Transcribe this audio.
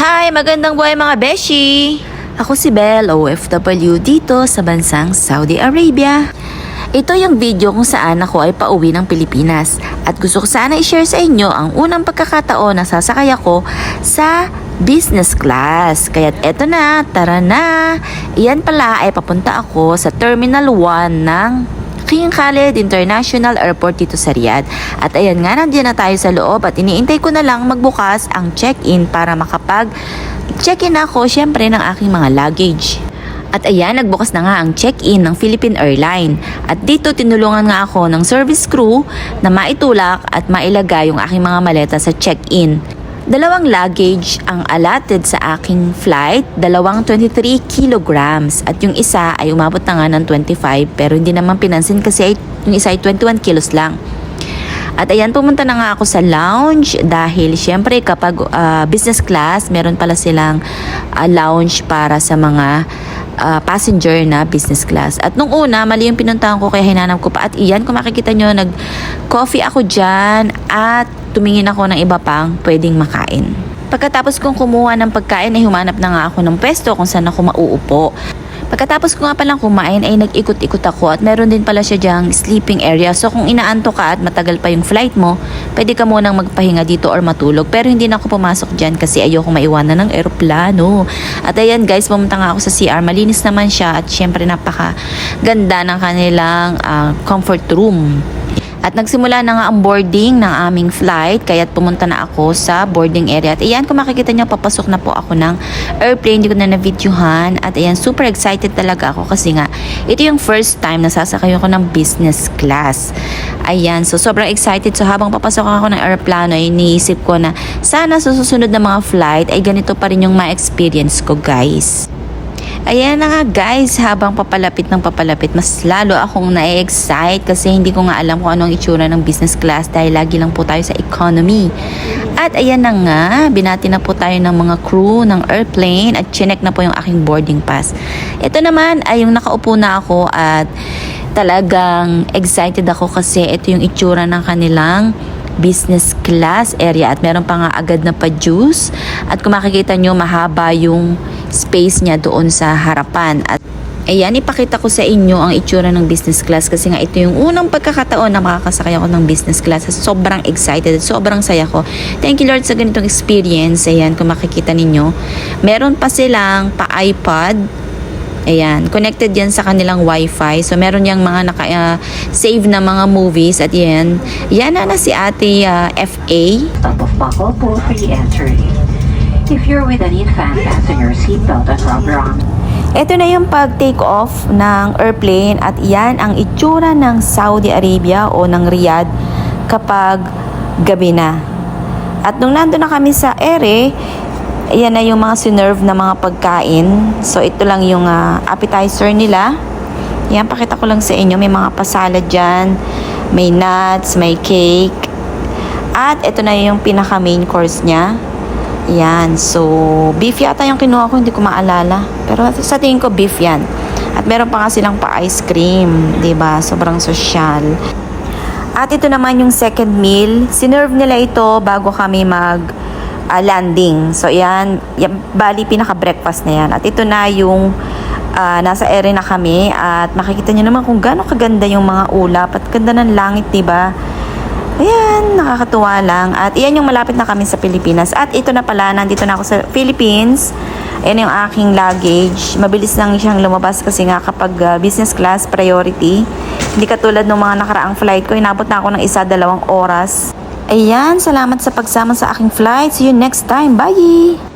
Hi! Magandang buhay mga beshi! Ako si Belle, OFW dito sa bansang Saudi Arabia. Ito yung video kung saan ako ay pauwi ng Pilipinas at gusto ko sana i-share sa inyo ang unang pagkakataon na sasakay ako sa business class. Kaya't eto na, tara na! Iyan pala ay papunta ako sa Terminal 1 ng King Khalid International Airport dito sa Riyadh. At ayan nga, nandiyan na tayo sa loob at iniintay ko na lang magbukas ang check-in para makapag-check-in ako syempre ng aking mga luggage. At ayan, nagbukas na nga ang check-in ng Philippine Airline. At dito tinulungan nga ako ng service crew na maitulak at mailagay yung aking mga maleta sa check-in. 2 luggage ang allotted sa aking flight, 23 kilograms. At yung isa ay umabot na nga ng 25 pero hindi naman pinansin kasi yung isa ay 21 kilos lang. At ayan, pumunta na nga ako sa lounge dahil syempre kapag business class, meron pala silang lounge para sa mga passenger na business class. At nung una, mali yung pinuntahan ko kaya hinanap ko pa. At iyan, kung makikita nyo, nag-coffee ako dyan at tumingin ako ng iba pang pwedeng makain. Pagkatapos kong kumuha ng pagkain ay humanap na nga ako ng pwesto kung saan ako mauupo. Pagkatapos ko nga palang kumain ay nag-ikot-ikot ako at meron din pala siya dyang sleeping area. So kung inaanto ka at matagal pa yung flight mo, pwede ka munang magpahinga dito or matulog. Pero hindi na ako pumasok dyan kasi ayoko maiwanan ng eroplano. At ayan guys, pumunta nga ako sa CR. Malinis naman siya at syempre napaka ganda ng kanilang comfort room. At nagsimula na nga ang boarding ng aming flight, kaya't pumunta na ako sa boarding area. At ayan, kung makikita nyo, papasok na po ako ng airplane, hindi ko na na-videohan. At ayan, super excited talaga ako kasi nga, ito yung first time na sasakay ako ng business class. Ayan, so sobrang excited. So habang papasok ako ng aeroplano, iniisip ko na sana sa susunod na mga flight ay ganito pa rin yung ma-experience ko guys. Ayan na nga guys, habang papalapit ng papalapit, mas lalo akong na-excite kasi hindi ko nga alam kung anong itsura ng business class dahil lagi lang po tayo sa economy. At ayan na nga, binati na po tayo ng mga crew ng airplane at chinek na po yung aking boarding pass. Ito naman ay yung nakaupo na ako at talagang excited ako kasi ito yung itsura ng kanilang business class area at meron pa nga agad na pa-juice at kung makikita nyo mahaba yung space niya doon sa harapan. At ayan, ipakita ko sa inyo ang itsura ng business class kasi nga ito yung unang pagkakataon na makakasakay ako ng business class. Sobrang excited at sobrang saya ko. Thank you Lord sa ganitong experience. Ayan, kung makikita ninyo, meron pa silang pa-iPad. Ayan, connected yan sa kanilang wifi. So, meron yang mga naka-save na mga movies. At yan na si ate FA. Stop of buckle pull for the entry. If you're with an infant, fasten your seatbelt and rubber on. Ito na yung pag-take off ng airplane. At yan ang itsura ng Saudi Arabia o ng Riyadh kapag gabi na. At nung nandun na kami sa ere, ayan na yung mga sinerve na mga pagkain. So, ito lang yung appetizer nila. Ayan, pakita ko lang sa inyo. May mga pasalad dyan. May nuts, may cake. At ito na yung pinaka main course niya. Ayan. So, beef yata yung kinuha ko. Hindi ko maalala. Pero sa tingin ko, beef yan. At meron pa nga silang pa-ice cream. Diba? Sobrang sosyal. At ito naman yung second meal. Sinerve nila ito bago kami landing. So, yan, bali pinaka-breakfast na yan. At ito na yung nasa ere na kami. At makikita nyo naman kung gaano kaganda yung mga ulap. At ganda ng langit, diba? Ayan, nakakatuwa lang. At iyan yung malapit na kami sa Pilipinas. At ito na pala, nandito na ako sa Philippines. Ayan yung aking luggage. Mabilis lang siyang lumabas kasi nga kapag business class, priority. Hindi katulad ng mga nakaraang flight ko. Inabot na ako ng 1-2 oras. Ayan, salamat sa pagsama sa aking flight. See you next time. Bye!